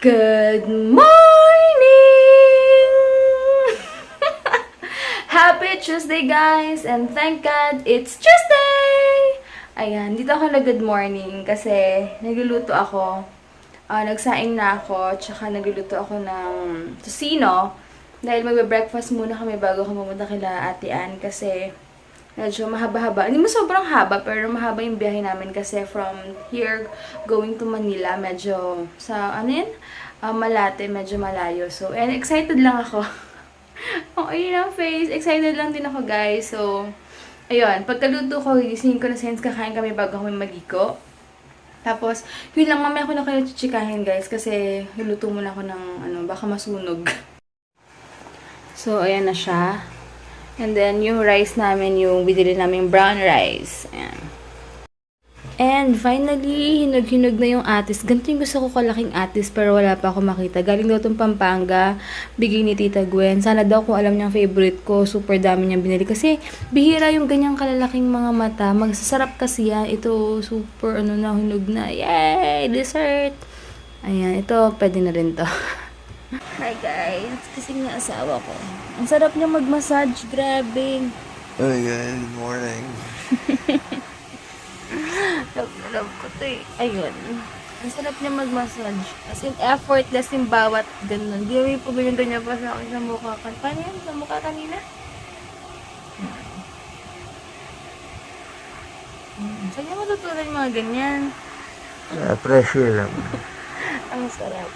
Good morning! Happy Tuesday, guys! And thank God, it's Tuesday! Ayan, dito ako na good morning kasi nagluluto ako. Nagsaing na ako, tsaka nagluluto ako ng tocino. Dahil magbe-breakfast muna kami bago kami pumunta kila Ate Ann kasi medyo mahaba-haba. Hindi mo sobrang haba, pero mahaba yung biyahe namin kasi from here going to Manila, medyo sa, Malate, medyo malayo. So, and excited lang ako. Ang ayun ang face. Excited lang din ako, guys. So, ayun. Pagkaluto ko, gisingin ko na since kakain kami bago kami magiko. Tapos, yun lang, mamaya ko na kayo chichikahin, guys, kasi hiluto muna ako ng, baka masunog. So, ayan na siya. And then, yung rice namin, yung binili namin brown rice. Ayan. And finally, hinog-hinog na yung atis. Ganito yung gusto ko kalaking atis, pero wala pa ako makita. Galing daw itong Pampanga, bigay ni Tita Gwen. Sana daw kung alam niyang favorite ko, super dami niyang binili. Kasi, bihira yung ganyang kalalaking mga mata. Magsasarap kasi yan. Ito, super, hinog na. Yay! Dessert! Ayan, ito, pwede na rin to. Hi guys, kasi nga asawa ko. Ang sarap niya mag-massage, grabe. Oh my God, good morning. Love ko to eh. Ayun. Ang sarap niya mag-massage. As in, effortless yung bawat ganun. Di may po ganyan pa sa akin sa mukha. Paano yan? Sa mukha kanina? Saan niya matutunan yung mga ganyan? Pressure lang. Ang sarap.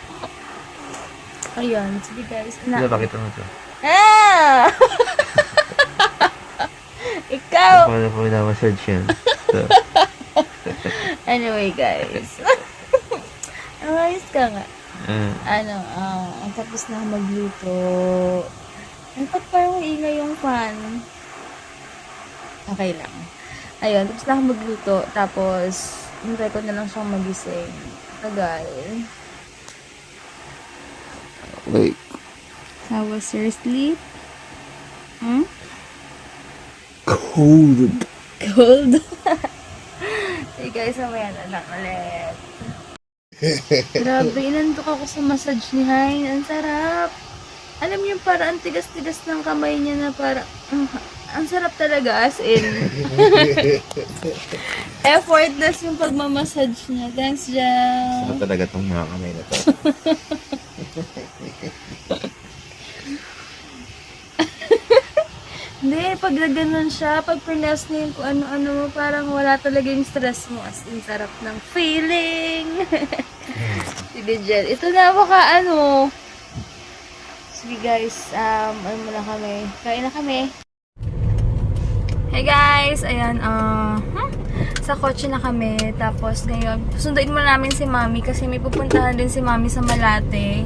Ayun, sige guys. Hindi, pakita mo ito. Ah! Ikaw! Paano po na-massage yan? So, Anyway, guys. Ayos ka nga. Tapos na ako magluto. Ba't parang ingay yung fan? Okay lang. Ayun, tapos na ako magluto. Tapos, hintay ko na lang siyang magising. Tagal. wait. How was your sleep? Cold. Cold? Hey guys, mamaya na lang ulit. Grabe, inantok ako sa massage ni Hein. Ang sarap. Alam niyo, para ang tigas-tigas ng kamay niya na para... ang sarap talaga, as in. Effortless yung pagmamassage niya. Thanks, Jam. Saan talaga itong mga kamay na to? Hindi, pag ganun siya, pag press niya yung kung ano-ano mo, parang wala talaga yung stress mo. As in, sarap ng feeling. Sige, Jen. Ito na Sige, guys. Ano muna kami. Kain na kami. Hey, guys. Ayan, sa kotse na kami. Tapos, ngayon, sunduin muna namin si Mami kasi may pupuntahan din si Mami sa Malate.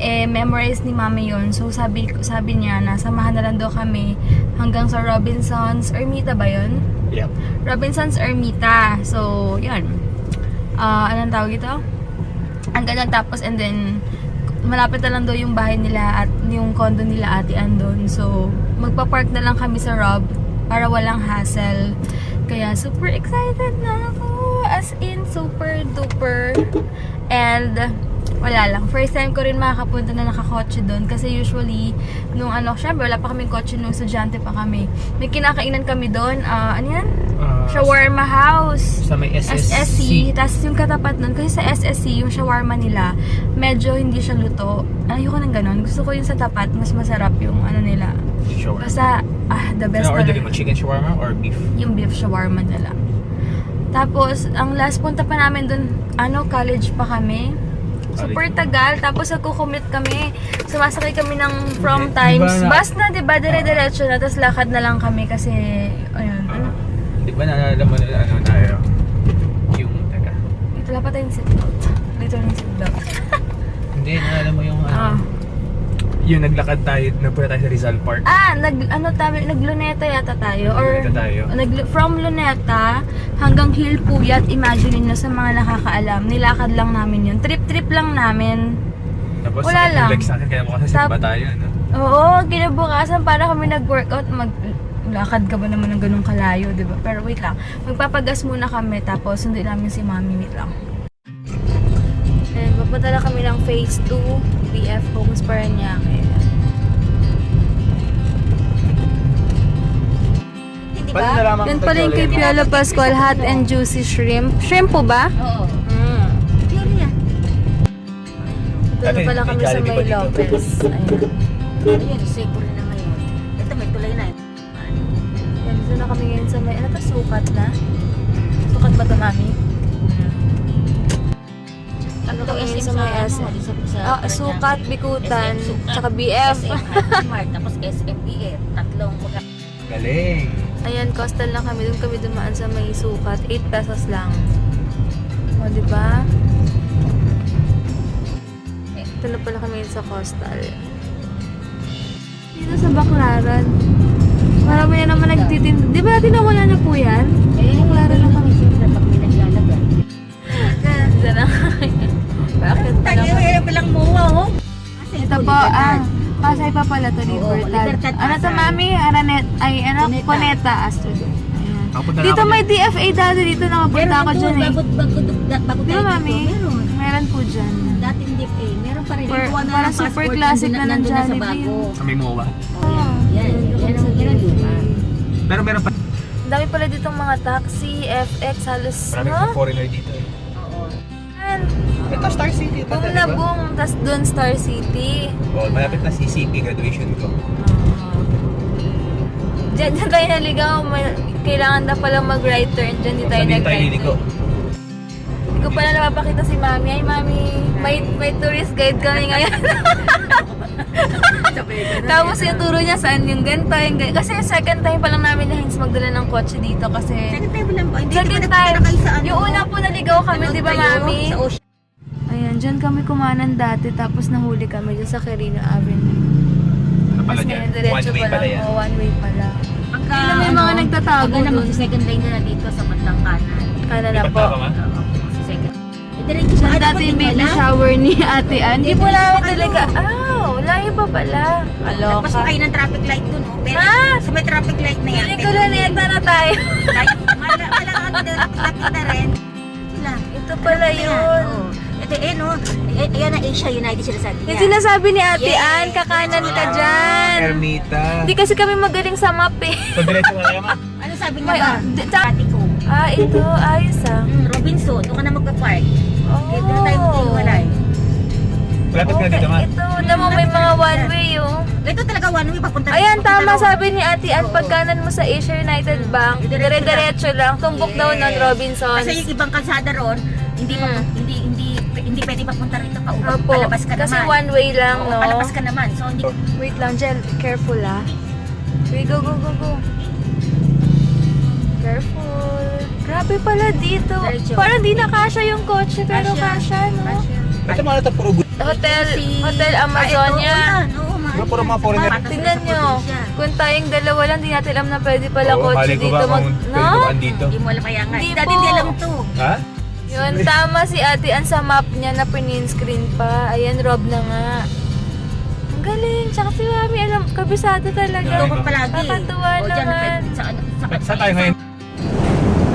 Memorize ni Mami yun. So, sabi niya na samahan na lang daw kami hanggang sa Robinsons Ermita ba yun? Yep. Robinsons Ermita. So, yun. Anong tawag ito? Hanggang lang tapos and then malapit na lang daw yung bahay nila at yung condo nila Ate Ann doon. So, magpa-park na lang kami sa Rob para walang hassle. Kaya, super excited na ako. As in, super duper. And, wala lang. First time ko rin makakapunta na nakakotse doon. Kasi usually, syempre wala pa kaming kotse nung estudyante pa kami. May kinakainan kami doon. Ano yan? Shawarma house. Sa may SSC. Tapos yung katapat nun, kasi sa SSC, yung shawarma nila, medyo hindi siya luto. Ayoko ng ganun. Gusto ko yung sa tapat, mas masarap yung nila. Shawarma. Basta, the best Order talaga. mo chicken shawarma or beef? Yung beef shawarma nila. Tapos, ang last punta pa namin doon, college pa kami. Super tagal. Tapos nagko-commute kami. Sumasakay kami ng From Times. Bus na, diba? Dire-diretso na. Tapos lakad na lang kami kasi, ayun. Di ba naalala mo na tayo? Teka. Ito lang pa tayong seatbelt. Dito yung seatbelt. Hindi, naalala mo yung yung naglakad tayo, nagpunta tayo sa Rizal Park. Nag-Luneta yata tayo. Or, Luneta tayo. From Luneta hanggang Hilpuyat, imagine nyo sa mga nakakaalam. Nilakad lang namin yun. Trip-trip lang namin. Tapos, wala lang. Like sa akin, kaya mo kasi sa iba tayo, no? Oo, kinabukasan para kami nag-workout. Lakad ka ba naman ng ganun kalayo, diba? Pero wait lang. Magpapagas muna kami, tapos sundin namin si Mami. Wait lang. Pupunta na kami ng phase 2, BF Homes Parañaque. Paano nalaman Yun kung pala yung kay Jolly? Piolo Pascual, hot and juicy shrimp. Shrimp po ba? Oo. Mm. Yun yan. Dito Dati, na pala kami may sa Jollibee May ba dito? Lopez. Ayan. Ayun, safe rin na ngayon. Ito may tulay na yun. Yan, dito na kami ngayon sa may, ano to, sukat na? Sukat ba ito, mami? Ano kami ngayon sa may SM? Sukat, Bikutan, tsaka BF. Mart, tapos SMBF. Tatlong Galing. Ayan, coastal lang kami. Doon kami dumaan sa may sukat. 8 pesos lang. O, diba? Ito na pala kami sa coastal. Dito sa Baclaran. Marami na naman nagtitinda. Di ba natin nawala na po yan? Baclaran na kami. siyempre pag may naglalagay. Dito na kami. Bakit pala Tayo, kami? bilang muwa, oh. Ito po, Pasay pa pala to, Libertad. Libertad, Ano to, Pasay. mami? Aranet, ay, ano? Cuneta. Cuneta, Astro. Ayan. Nakapunta na Dito ako may dyan. DFA dati. Dito nakapunta ako dyan eh. Bago Di ba, mami? Meron. Meron po dyan. Dati hindi eh. Meron pa rin. Kuha na Parang ng super passport, classic na ng nandun na sa Jollibee. bago. Sa may MOA. Oh, Yan, yan ang luma. Pero meron pa. Ang dami pala ditong mga taxi, FX, halos, Maraming no? foreigner dito eh. Oo. Yan. Ito, Star City. Ito, Boom na boom, tas doon Star City. Oh, malapit na CCP graduation ko. Diyan tayo naligaw. Kailangan na pala mag-right turn. Diyan di tayo Saan din tayo nag-right liliko? turn. Hindi ko pala napapakita si Mami. Ay, Mami, may tourist guide kami ngayon. Tapos yung turo niya saan yung ganito, yung ganito. Kasi second time pa lang namin na Hins magdala ng kotse dito kasi... Second time lang po. Hindi Second naman time. nagpunta na kayo sa ano. Yung una po naligaw kami, di ba, Nanood kayo Mami? Sa ocean. Ayan, dyan kami kumanan dati. Tapos nahuli kami dyan sa Quirino Avenue. Ano pala Tapos dyan? ngayon, diretso One way pa pala lang. yan. Oh, one way pala. Pagka, Yun na may mga nagtatago Pagka na dun. magsi-second lane na dito sa bandang kanan. Kana na May po. bata ka, ma? Oo, magsi-second. Diretso Dyan ba? dati yung baby shower ni Ate Ann. Hindi po namin talaga. Layo pa pala. Tapos Aloka. kayo ng traffic light dun, oh. Pero Ah! sa may traffic light na yan. Hindi ko na neta na tayo. Malakad na rin. Sila. Ito pala yun. Oo. Ito, no? Ayan na Asia United sila sabi Yung niya. sinasabi ni Ate Yes. Ann, kakanan ka dyan. Ermita. Hindi kasi kami magaling sa map eh. So, diretso nga kayo, ma? Ano sabi niya May, ba? Pati ko. Ito, ayos ah. Robinson, doon ka na magpa-park. Oh. Dito na tayo maghiwalay. Malapit ka na dito, ma? Ito, naman may mga one way oh. Ito talaga one way papunta. Ayan, papunta tama raw. sabi ni Ate Ann, pagkanan mo sa Asia United Bank, Diretso dire-diretso lang, tumbok daw Yes. ng Robinsons. Kasi yung ibang kalsada ron, hindi hindi pwede papunta rito pa. Opo, Palabas ka kasi naman. one way lang, Oo, no? palabas ka naman. So hindi Wait lang, Jen. Careful, ah. Wait, go, go, go, go. Careful. Grabe pala dito. Diretso. Parang di na kasya yung kotse, pero kasya, no? Ito mga ito puro good. Hotel Amazonia. Diba puro mga foreigner? Tingnan nyo. Kung tayong dalawa lang, di natin alam na pwede pala Oo, kotse mali ko dito ba mag... kung pwede No? dumaan dito? Hindi mo alam kaya nga. Hindi Dati po. hindi alam to. Ha? Yun, tama si Ate Ann sa map niya na screen pa. Ayan, Rob na nga. Ang galing. Tsaka si Mami, alam, kabisado talaga. Ito ko palagi. Kakatuwa O, dyan, naman. Saan tayo ngayon?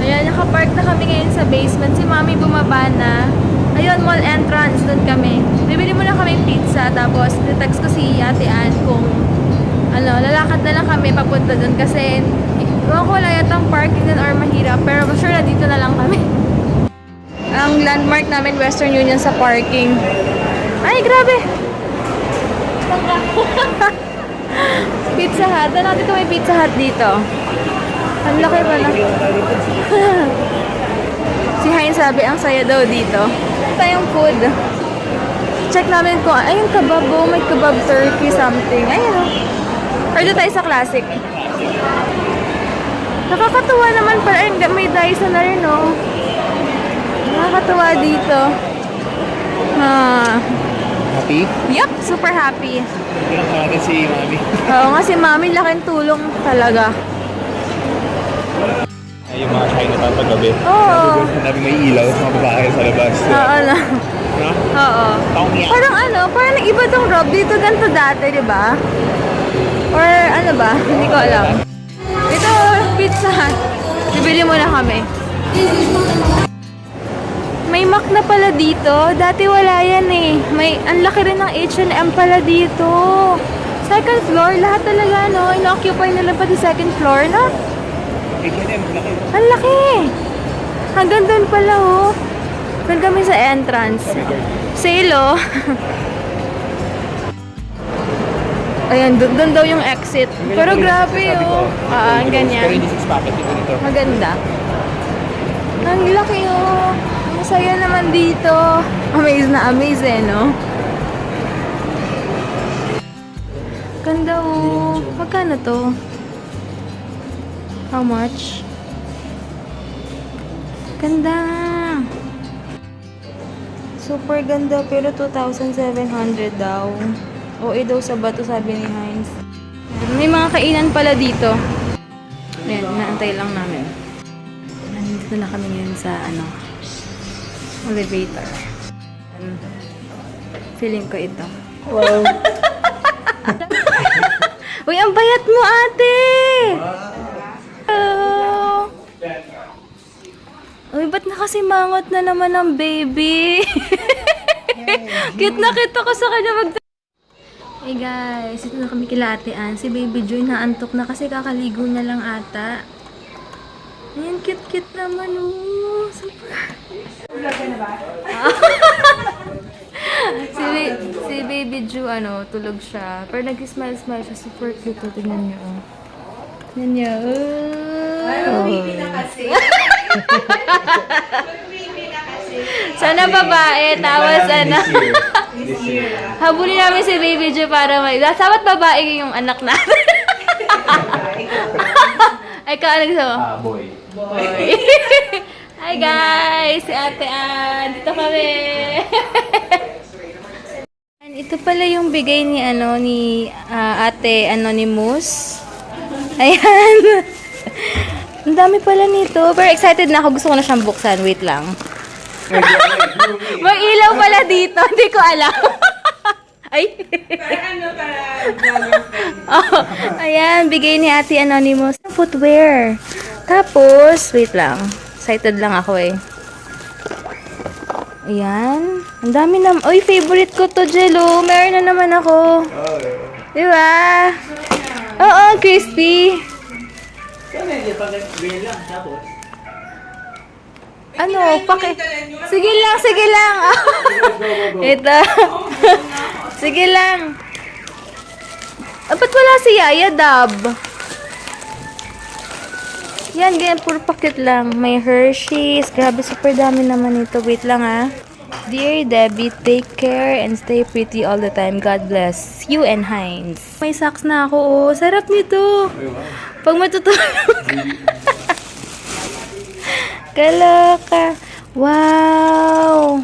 Ayan, nakapark na kami ngayon sa basement. Si Mami bumaba na. Ayun, mall entrance. Doon kami. Bibili muna kami pizza. Tapos, text ko si Ate Ann kung lalakad na lang kami papunta doon. Kasi, iwan ko wala yatang parking doon or mahirap. Pero sure na dito na lang kami. Ang landmark namin, Western Union sa parking. Ay, grabe! Pizza Hut. Ano dito may Pizza Hut dito? Ang laki pala. Si Hein sabi, ang saya daw dito. Tayong food. Check namin kung, ayun, kebab oh, may kebab turkey something. Ayun oh. Or doon tayo sa classic. Nakakatuwa naman pala. Ayun, may Dyson na rin oh. Nakakatuwa dito. Happy? Yup, super happy. Kailan ka natin si Mami? Oo nga, si Mami, laking tulong talaga. Ay, yung mga Chinatown paggabi. Oo. Sabi may ilaw sa mga babae sa labas. Oo na. Ha? Oo. Taong yan. Parang parang iba tong Rob. Dito ganito dati, di ba? Or ano ba? Hindi ko alam. Ito, Pizza Hut. Bibili muna kami. May lock na pala dito. Dati wala yan eh. Ang laki rin ng H&M pala dito. Second floor, lahat talaga, no? Ino-occupy nila pati second floor, no? Ang laki! Hanggang doon pala, oh. Doon kami sa entrance. Sale, oh. Ayan, doon daw yung exit. Pero grabe, oh. Ang ganyan. Maganda. Ang laki, oh. Ang saya naman dito. Amaze na amaze, eh, no? Ganda, oh. Magkano to? How much? Ganda. Super ganda, pero 2,700 daw. OA daw sa bato, sabi ni Heinz. May mga kainan pala dito. Ayan, naantay lang namin. Nandito na kami ngayon sa, elevator. Feeling ko ito. Wow. Uy, ang bayat mo, ate! Oh. Uy, ba't nakasimangot na naman ang baby? Cute na cute ako sa kanya Hey guys, ito na kami kila Ate Ann. Si Baby Joy naantok na kasi kakaligo niya lang ata. Ayan, cute-cute naman, oh. Super. si Baby Joy, tulog siya. Pero nag-smile-smile siya. Super cute, oh. Tingnan niyo, oh. Tingnan niyo, oh. Ay, baby na kasi. Sana babae, tapos This year. habulin namin si Baby Joy para dapat babae yung anak natin. Ay, ka, gusto mo? Boy. Hi guys! Si Ate Ann! Dito kami! Ito pala yung bigay ni Ate Anonymous. Ayan! Ang dami pala nito. Pero excited na ako. Gusto ko na siyang buksan. Wait lang. May ilaw pala dito. Hindi ko alam. Ay! Oh, ayan, bigay ni Ate Anonymous. Footwear. Tapos, wait lang. Excited lang ako eh. Ayan. Ang dami naman. Uy, favorite ko to, Jello. Meron na naman ako. Diba? Oo, crispy. Sige lang. Ito. Sige lang. Ba't wala si Yaya, Dab? Yan, ganyan, puro pakit lang. May Hershey's. Grabe, super dami naman ito. Wait lang, ha. Dear Debbie, take care and stay pretty all the time. God bless you and Heinz. May socks na ako, oh. Sarap nito. Pag matutulog. Kaloka. Wow.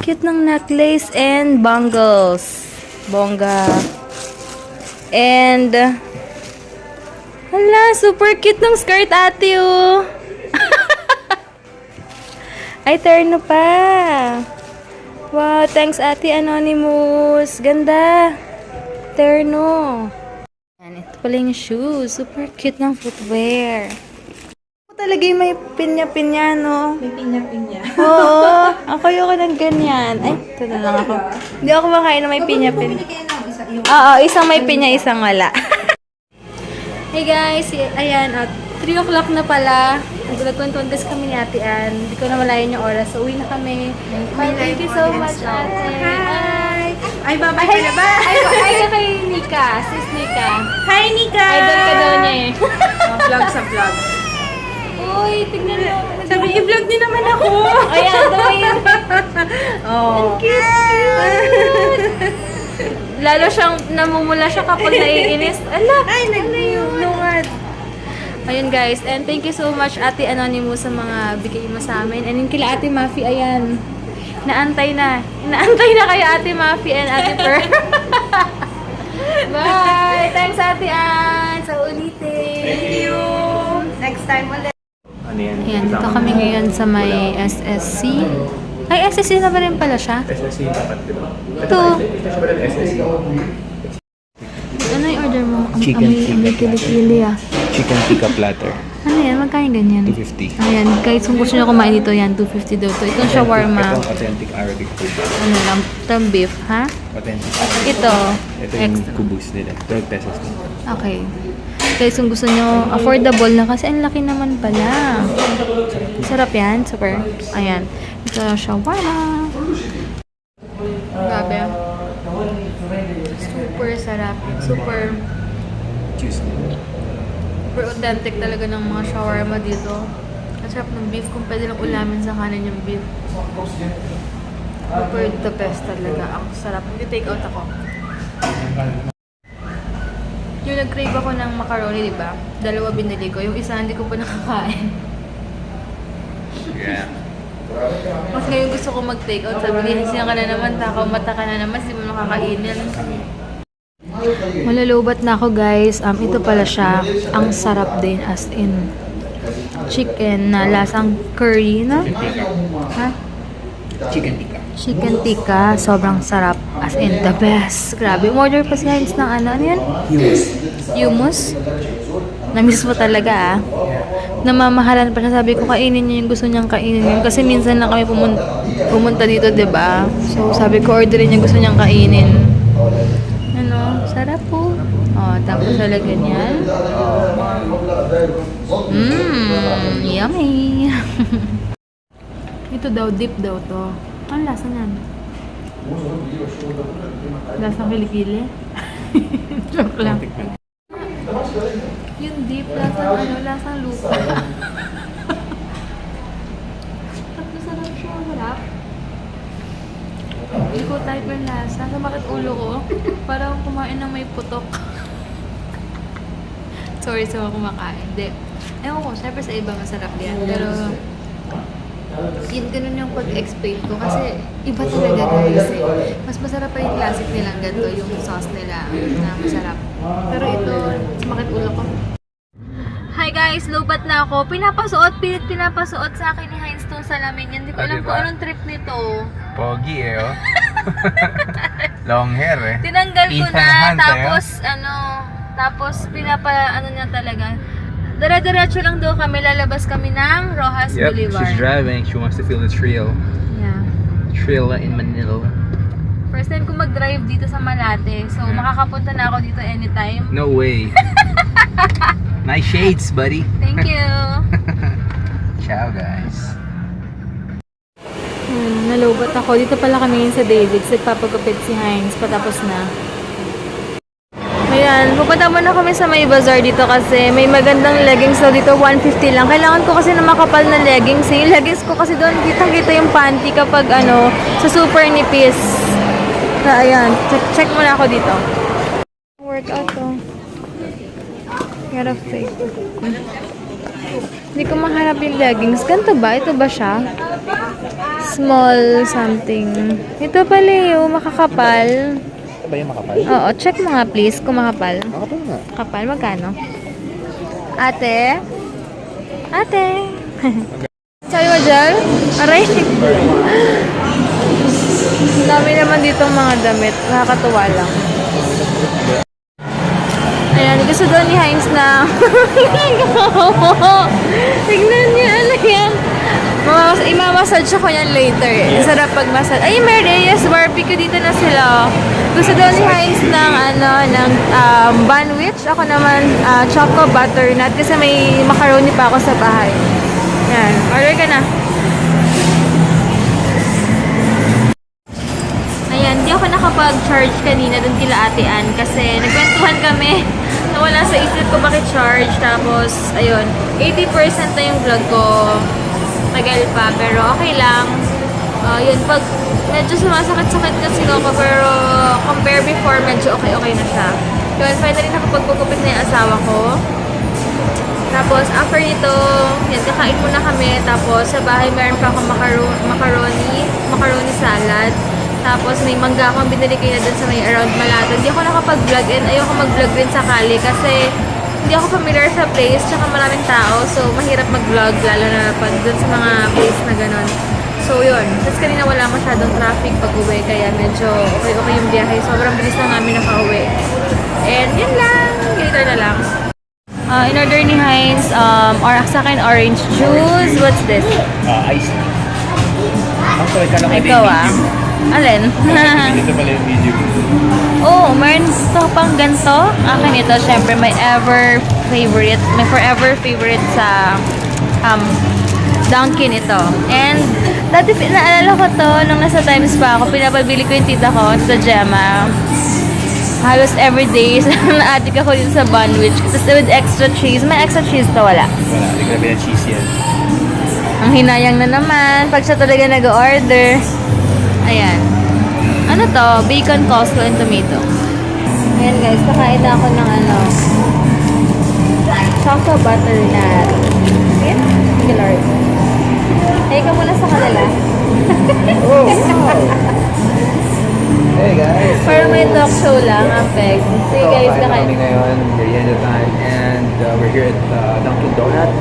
Cute ng necklace and bangles. Bongga. And hala, super cute ng skirt, ate, oh. Ay, terno pa. Wow, thanks, Ate Anonymous. Ganda. Terno. Yan, ito pala yung shoes. Super cute ng footwear. Ako talaga yung may pinya-pinya, no? May pinya-pinya. Oo. Ako ayoko ng ganyan. Ay, ito na lang ako. Hindi ako makain na may pinya-pinya. Oo, isang may pinya, isang wala. Hey guys, ayan, at 3 o'clock na pala. Nagkwentuhan kami ni Ate Ann. Hindi ko na malayan yung oras. So, uwi na kami. Thank you so much, Ate. Hi! Ay, babay ka na ba? Ay ka kay Nika. Sis Nika. Hi, Nika! Idol ka daw niya eh. Vlog sa vlog. Uy, tignan mo. Sabi, i-vlog niyo naman ako. Ayan, daw yun. Oh. Cute! Lalo siyang namumula siya kapag naiinis. Ala! Ay, nag-lungat. Ayun guys, and thank you so much Ate Anonymous sa mga bigay mo sa amin. And yun kila Ate Mafi, ayan. Inaantay na kayo Ate Mafi and Ate Per. Bye! Thanks Ate Ann sa ulitin. Thank you. Next time ulit. Ano yan? Ayan, dito kami ngayon sa may SSC. Ay, SSC na ba rin pala siya? SSC dapat, diba? Ito. Ito siya ba SSC? Ano yung order mo? Chicken Ang may kilikili ah. chicken tikka platter. Ano yan? Magkano ganyan? 250. Ayan, guys, kung gusto nyo kumain dito, yan, 250 daw to. Itong shawarma, Ito ang authentic Arabic food. ano lang, itong beef, ha? Authentic. Ito, Ito yung extra. kubus nila. 12 pesos din. Okay. Guys, kung gusto nyo, affordable na kasi ang laki naman pala. Sarap yan, super. Ayan. Ito, shawarma. Grabe. Super sarap. Super, Juice nila. super authentic talaga ng mga shawarma dito. Ang sarap ng beef. Kung pwede lang ulamin sa kanin yung beef. Super the best talaga. Ang sarap. Hindi-take out ako. Yung nag-crave ako ng macaroni, di ba? Dalawa binili ko. Yung isa hindi ko pa nakakain. Yeah. Mas ngayon gusto ko mag-take out. Sabi niya, siya ka na naman, takaw mata ka na naman, hindi mo nakakainin. Malalobat na ako, guys. Ito pala siya. Ang sarap din, as in chicken na lasang curry, no? Ha? Chicken tikka. Chicken tikka. Sobrang sarap. As in, the best. Grabe. Umorder pa si Heinz ng ano yan? Hummus. Hummus. Namiss mo talaga, ah. Namamahalan pa siya. Sabi ko, kainin niya yung gusto niyang kainin yun. Kasi minsan lang kami pumunta dito, diba? So, sabi ko, orderin niya gusto niyang kainin. Ano? Sarap po. Oh, tapos lalagyan yan. Yummy. Ito daw, dip daw to. Ang lasa niyan? Lasang kilikili? Joke lang. Yung dip, lasang ano, lasang lupa. Tapos sarap siya, sarap. Hindi ko type yung lasa. Sumakit ulo ko. Parang kumain ng may putok. Sorry sa mga kumakain. Hindi. Ewan ko, syempre sa iba masarap yan. Pero, yun ganun yung pag-explain ko. Kasi, iba talaga guys eh. Mas masarap pa yung classic nilang ganito, yung sauce nila na masarap. Pero ito, sumakit ulo ko. Hi guys, lobat na ako. Pilit pinapasuot sa akin ni Heinz tong salamin yan. Hindi ko alam kung anong trip nito. Pogi eh, oh. Long hair eh. Tinanggal ko Ethan na, Hunt, tapos ano niya talaga. Dara-diretso lang daw kami, lalabas kami ng Rojas Boulevard. She's driving. She wants to feel the thrill. Yeah. Thrill in Manila. First time ko mag-drive dito sa Malate. So, makakapunta na ako dito anytime. No way. Nice shades, buddy. Thank you! Ciao, guys. Nalobat ako. Dito pala kami ngayon sa David's. Nagpapagupit si Heinz. Patapos na. Ayan, pupunta muna kami sa may bazaar dito kasi may magandang leggings daw dito, 150 lang. Kailangan ko kasi na makapal na leggings. Yung leggings ko kasi doon, kitang-kita yung panty kapag ano, sa super nipis. So, ayan, check muna ako dito. Workout to. Gotta fake. Hindi ko mahanap yung leggings. Ganito ba? Ito ba siya? Small something. Ito pala yung makakapal. Ba yung makapal? Oo, check mo nga please kung makapal. Makapal nga. Kapal, magkano? Ate? Ate? Sabi mo dyan? Aray! Dami naman dito mga damit. Nakakatuwa lang. Ayan, gusto doon ni Heinz na tignan niya, ano yan? Imamassage ako yan later. Sarap pag-massage. Ay, Mereyes, barbecue dito na sila. Gusto daw ni Heinz ng, banwich. Ako naman, choco butternut kasi may macaroni pa ako sa bahay. Yan, order ka na. Ayan, di ako nakapag-charge kanina dun kila Ate Ann kasi nagkwentuhan kami na wala sa isip ko bakit charge. Tapos, ayun, 80% na yung vlog ko. Tagal pa, pero okay lang. Yun, pag medyo sumasakit-sakit kasi ako, pero compare before, medyo okay na siya. Yun, finally nakapagpagupit na yung asawa ko. Tapos, after nito, yan, kakain muna kami. Tapos, sa bahay, meron pa akong macaroni salad. Tapos, may mangga akong binili kayo dun sa may around Malate. Hindi ako nakapag-vlog and ayoko mag-vlog rin sakali kasi hindi ako familiar sa place, tsaka maraming tao. So, mahirap mag-vlog, lalo na pag dun sa mga place na ganon. So, yun. Tapos kanina wala masyadong traffic pag-uwi, kaya medyo okay yung biyahe. Sobrang bilis na namin nakauwi. And, yun lang. Later na lang. In-order ni Heinz, or sa akin, orange juice. What's this? Iced tea. Ang sorry, kala ko Ikaw Alin? Ito pala yung medium. Oh, meron ito pang ganito. Akin ito, syempre, my forever favorite sa Dunkin ito. And, dati naalala ko to, nung nasa Times pa ako, pinapabili ko yung tita ko, sa Gemma. Halos everyday, na-addict ako dito sa Bunwich. Tapos with extra cheese. May extra cheese to, wala. Wala, hindi grabe na cheese yan. Ang hinayang na naman, pag siya talaga nag-order. Ayan. Ano to? Bacon, coleslaw, and tomato. Ayan guys, kakain na ako ng choco butternut. Ayan, sige Lord. Hey, ka muna sa kanila. Oh, wow! Hey guys! Parang may talk show lang, ang peg. Sige guys, kain na kami kakain. ngayon, merienda time, and we're here at Dunkin' Donut.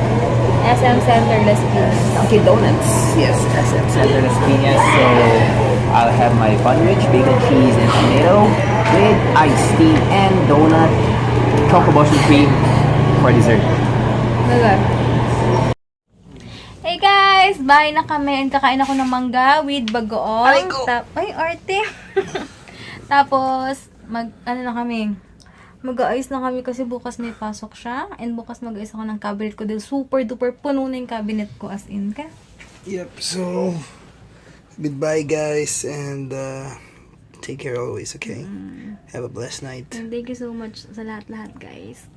SM Center, Las Piñas. Dunkin' Donuts. Yes, SM Center Las Piñas. So, I'll have my Bunwich, bacon, cheese, and tomato with iced tea and donut, choco boston cream for dessert. Okay. Hey guys! Bye na kami. And kakain ako ng mangga with bagoong. Ay, arte! Tapos, na kami. Mag-aayos na kami kasi bukas may pasok siya. And bukas mag-aayos ako ng cabinet ko. Dahil super duper puno na yung cabinet ko as in. Ka? Yep, so goodbye guys and take care always, okay? Have a blessed night. And thank you so much sa lahat-lahat guys.